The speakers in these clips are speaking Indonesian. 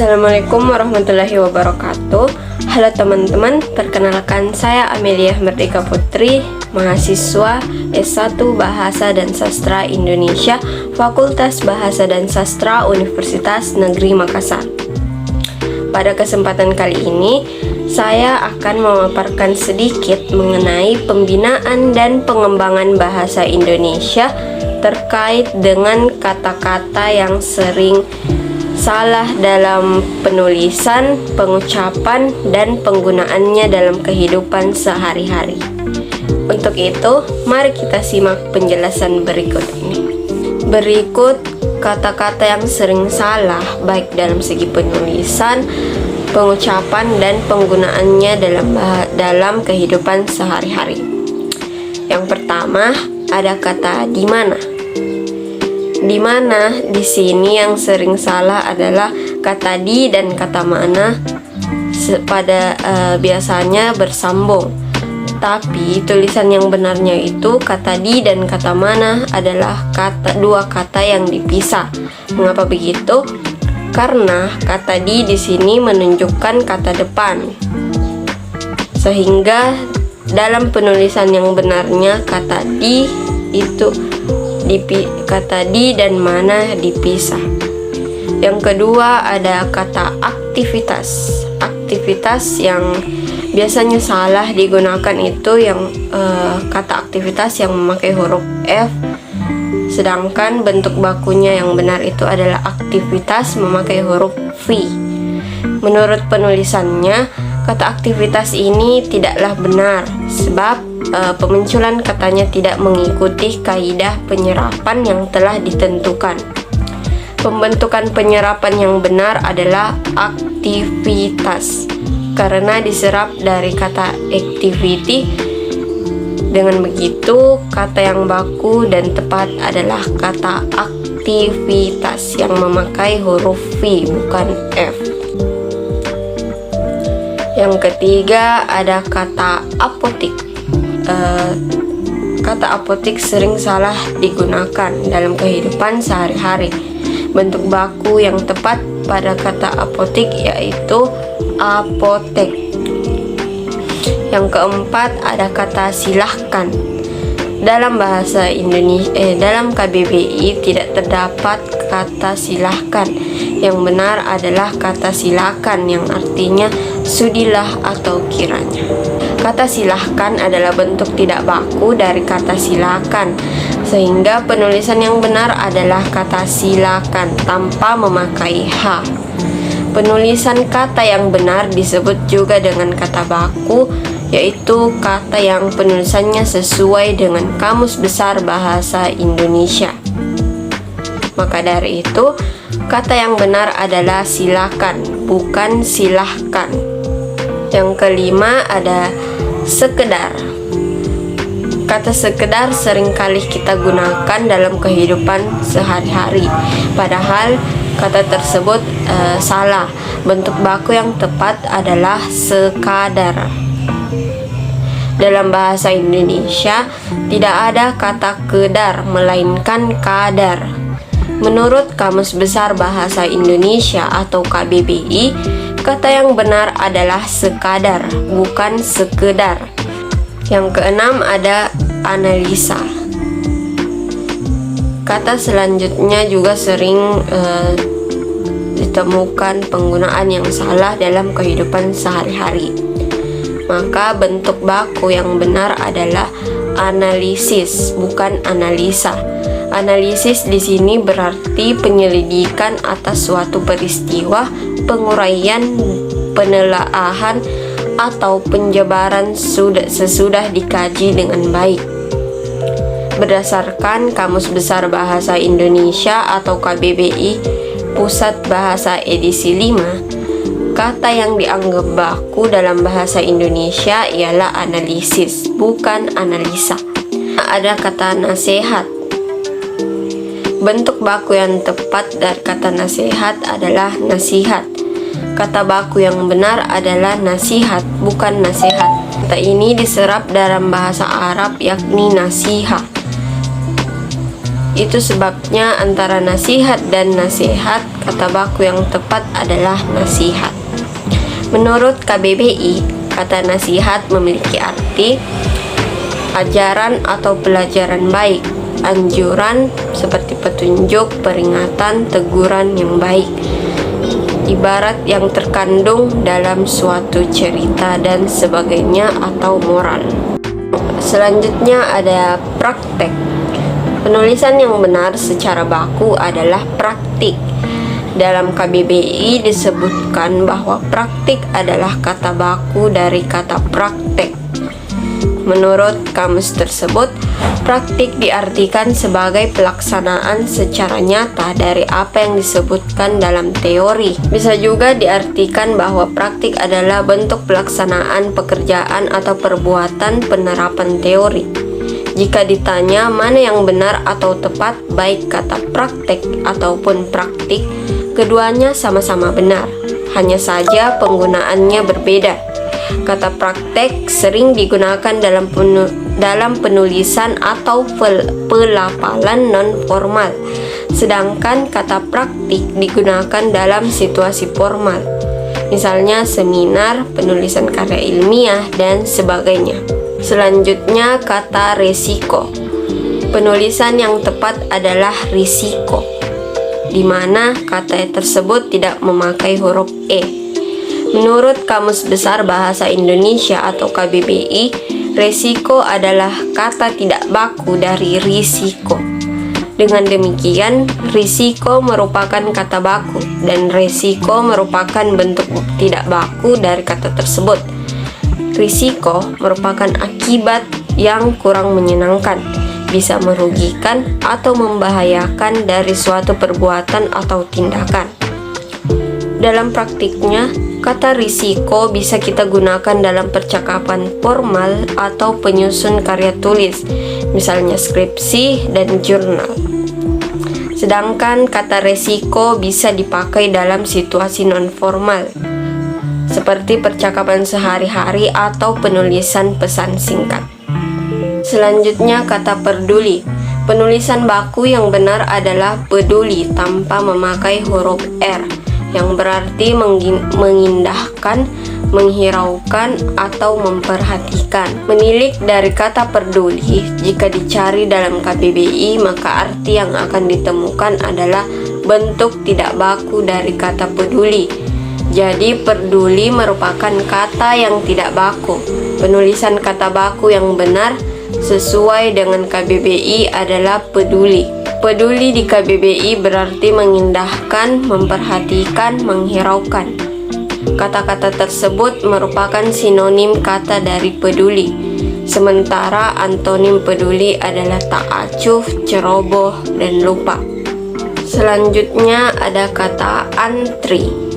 Assalamualaikum warahmatullahi wabarakatuh. Halo teman-teman, perkenalkan saya Amelia Merdeka Putri, mahasiswa S1 Bahasa dan Sastra Indonesia, Fakultas Bahasa dan Sastra Universitas Negeri Makassar. Pada kesempatan kali ini, saya akan memaparkan sedikit mengenai pembinaan dan pengembangan bahasa Indonesia terkait dengan kata-kata yang sering salah dalam penulisan, pengucapan, dan penggunaannya dalam kehidupan sehari-hari. Untuk itu, mari kita simak penjelasan berikut ini. Berikut kata-kata yang sering salah baik dalam segi penulisan, pengucapan, dan penggunaannya dalam kehidupan sehari-hari. Yang pertama, ada kata di mana. Di mana di sini yang sering salah adalah kata di dan kata mana biasanya bersambung. Tapi tulisan yang benarnya itu kata di dan kata mana adalah dua kata yang dipisah. Mengapa begitu? Karena kata di sini menunjukkan kata depan. Sehingga dalam penulisan yang benarnya kata di itu kata di dan mana dipisah. Yang kedua ada kata aktivitas. Aktivitas yang biasanya salah digunakan itu yang kata aktivitas yang memakai huruf F, sedangkan bentuk bakunya yang benar itu adalah aktivitas memakai huruf V. Menurut penulisannya, kata aktivitas ini tidaklah benar sebab pemunculan katanya tidak mengikuti kaidah penyerapan yang telah ditentukan. Pembentukan penyerapan yang benar adalah aktivitas karena diserap dari kata activity. Dengan begitu, kata yang baku dan tepat adalah kata aktivitas yang memakai huruf V bukan F. Yang ketiga ada kata apotik. Kata apotik sering salah digunakan dalam kehidupan sehari-hari. Bentuk baku yang tepat pada kata apotik yaitu apotek. Yang keempat ada kata silahkan. Dalam bahasa Indonesia, dalam KBBI tidak terdapat kata silahkan. Yang benar adalah kata silakan yang artinya sudilah atau kiranya. Kata silahkan adalah bentuk tidak baku dari kata silakan, sehingga penulisan yang benar adalah kata silakan tanpa memakai H. Penulisan kata yang benar disebut juga dengan kata baku, yaitu kata yang penulisannya sesuai dengan Kamus Besar Bahasa Indonesia. Maka dari itu, kata yang benar adalah silakan, bukan silahkan. Yang kelima ada sekedar. Kata sekedar seringkali kita gunakan dalam kehidupan sehari-hari, padahal kata tersebut salah. Bentuk baku yang tepat adalah sekadar. Dalam bahasa Indonesia tidak ada kata kedar, melainkan kadar. Menurut Kamus Besar Bahasa Indonesia atau KBBI, kata yang benar adalah sekadar, bukan sekedar. Yang keenam ada analisa. Kata selanjutnya juga sering ditemukan penggunaan yang salah dalam kehidupan sehari-hari. Maka bentuk baku yang benar adalah analisis, bukan analisa. Analisis di sini berarti penyelidikan atas suatu peristiwa, penguraian, penelaahan, atau penjabaran sesudah dikaji dengan baik. Berdasarkan Kamus Besar Bahasa Indonesia atau KBBI Pusat Bahasa edisi 5, kata yang dianggap baku dalam bahasa Indonesia ialah analisis, bukan analisa. Ada kata nasihat. Bentuk baku yang tepat dari kata nasihat adalah nasihat. Kata baku yang benar adalah nasihat, bukan nasihat. Kata ini diserap dalam bahasa Arab yakni nasihah. Itu sebabnya antara nasihat dan nasihat, kata baku yang tepat adalah nasihat. Menurut KBBI, kata nasihat memiliki arti ajaran atau pelajaran baik, anjuran seperti petunjuk, peringatan, teguran yang baik, ibarat yang terkandung dalam suatu cerita dan sebagainya atau moral. Selanjutnya ada praktek. Penulisan yang benar secara baku adalah praktik. Dalam KBBI disebutkan bahwa praktik adalah kata baku dari kata praktek. Menurut kamus tersebut, praktik diartikan sebagai pelaksanaan secara nyata dari apa yang disebutkan dalam teori. Bisa juga diartikan bahwa praktik adalah bentuk pelaksanaan pekerjaan atau perbuatan penerapan teori. Jika ditanya mana yang benar atau tepat, baik kata praktek ataupun praktik, keduanya sama-sama benar. Hanya saja penggunaannya berbeda. Kata praktek sering digunakan dalam penulisan atau pelafalan non-formal, sedangkan kata praktik digunakan dalam situasi formal, misalnya seminar, penulisan karya ilmiah, dan sebagainya. Selanjutnya kata resiko. Penulisan yang tepat adalah risiko, di mana kata tersebut tidak memakai huruf E. Menurut Kamus Besar Bahasa Indonesia atau KBBI, resiko adalah kata tidak baku dari risiko. Dengan demikian, risiko merupakan kata baku dan resiko merupakan bentuk tidak baku dari kata tersebut. Risiko merupakan akibat yang kurang menyenangkan, bisa merugikan atau membahayakan dari suatu perbuatan atau tindakan. Dalam praktiknya, kata risiko bisa kita gunakan dalam percakapan formal atau penyusun karya tulis, misalnya skripsi dan jurnal. Sedangkan kata resiko bisa dipakai dalam situasi non-formal, seperti percakapan sehari-hari atau penulisan pesan singkat. Selanjutnya kata peduli. Penulisan baku yang benar adalah peduli tanpa memakai huruf R, yang berarti mengindahkan, menghiraukan, atau memperhatikan. Menilik dari kata peduli, jika dicari dalam KBBI, maka arti yang akan ditemukan adalah bentuk tidak baku dari kata peduli. Jadi peduli merupakan kata yang tidak baku. Penulisan kata baku yang benar sesuai dengan KBBI adalah peduli. Peduli di KBBI berarti mengindahkan, memperhatikan, menghiraukan. Kata-kata tersebut merupakan sinonim kata dari peduli. Sementara antonim peduli adalah tak acuh, ceroboh, dan lupa. Selanjutnya ada kata antri.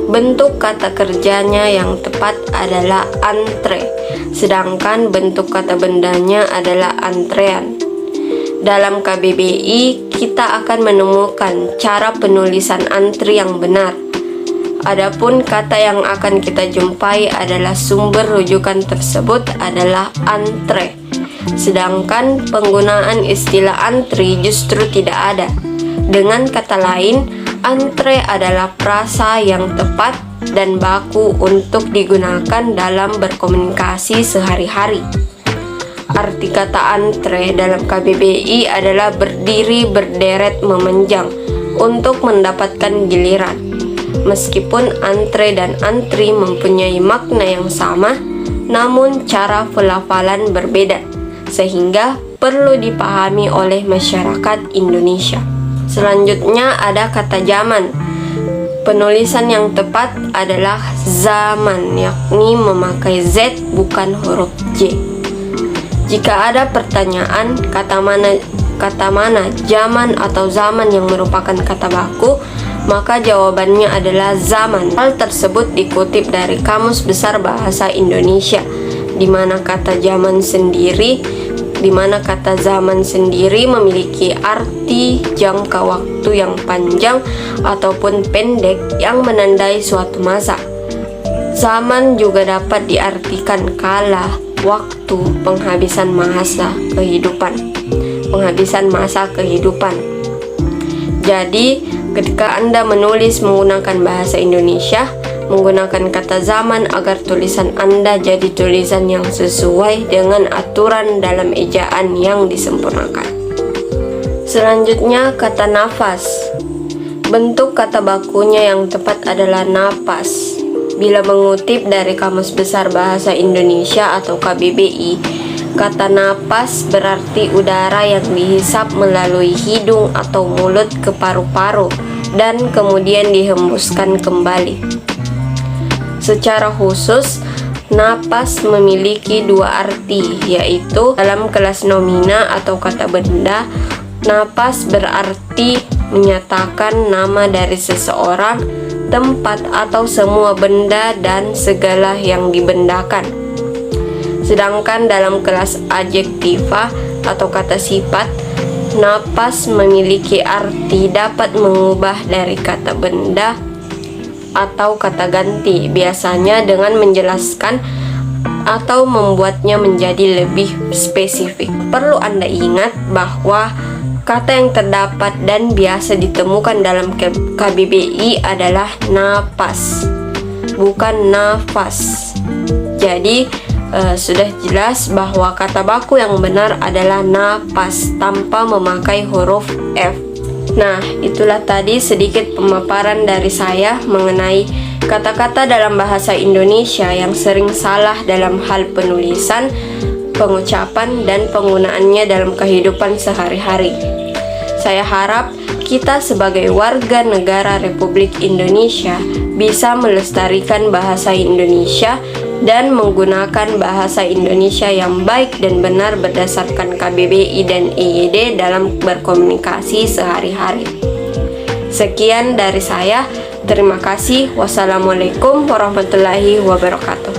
Bentuk kata kerjanya yang tepat adalah antre, sedangkan bentuk kata bendanya adalah antrean. Dalam KBBI, kita akan menemukan cara penulisan antri yang benar. Adapun kata yang akan kita jumpai adalah sumber rujukan tersebut adalah antre, sedangkan penggunaan istilah antri justru tidak ada. Dengan kata lain, antre adalah frasa yang tepat dan baku untuk digunakan dalam berkomunikasi sehari-hari. Arti kata antre dalam KBBI adalah berdiri berderet memanjang untuk mendapatkan giliran. Meskipun antre dan antri mempunyai makna yang sama, namun cara pelafalan berbeda, sehingga perlu dipahami oleh masyarakat Indonesia. Selanjutnya ada kata zaman. Penulisan yang tepat adalah zaman, yakni memakai Z bukan huruf J. Jika ada pertanyaan kata mana zaman atau zaman yang merupakan kata baku, maka jawabannya adalah zaman. Hal tersebut dikutip dari Kamus Besar Bahasa Indonesia, di mana kata zaman sendiri memiliki arti jangka waktu yang panjang ataupun pendek yang menandai suatu masa. Zaman juga dapat diartikan kala, waktu, penghabisan masa kehidupan. penghabisan masa kehidupan. Jadi, ketika Anda menulis menggunakan bahasa Indonesia, menggunakan kata zaman agar tulisan Anda jadi tulisan yang sesuai dengan aturan dalam ejaan yang disempurnakan. Selanjutnya, kata nafas. Bentuk kata bakunya yang tepat adalah napas. Bila mengutip dari Kamus Besar Bahasa Indonesia atau KBBI, kata napas berarti udara yang dihisap melalui hidung atau mulut ke paru-paru dan kemudian dihembuskan kembali. Secara khusus, napas memiliki dua arti, yaitu dalam kelas nomina atau kata benda, napas berarti menyatakan nama dari seseorang, tempat atau semua benda dan segala yang dibendakan. Sedangkan dalam kelas adjektiva atau kata sifat, napas memiliki arti dapat mengubah dari kata benda atau kata ganti, biasanya dengan menjelaskan atau membuatnya menjadi lebih spesifik. Perlu Anda ingat bahwa kata yang terdapat dan biasa ditemukan dalam KBBI adalah napas, bukan nafas. Jadi sudah jelas bahwa kata baku yang benar adalah napas tanpa memakai huruf F. Nah, itulah tadi sedikit pemaparan dari saya mengenai kata-kata dalam bahasa Indonesia yang sering salah dalam hal penulisan, pengucapan, dan penggunaannya dalam kehidupan sehari-hari. Saya harap kita sebagai warga negara Republik Indonesia bisa melestarikan bahasa Indonesia dan menggunakan bahasa Indonesia yang baik dan benar berdasarkan KBBI dan EYD dalam berkomunikasi sehari-hari. Sekian dari saya. Terima kasih. Wassalamualaikum warahmatullahi wabarakatuh.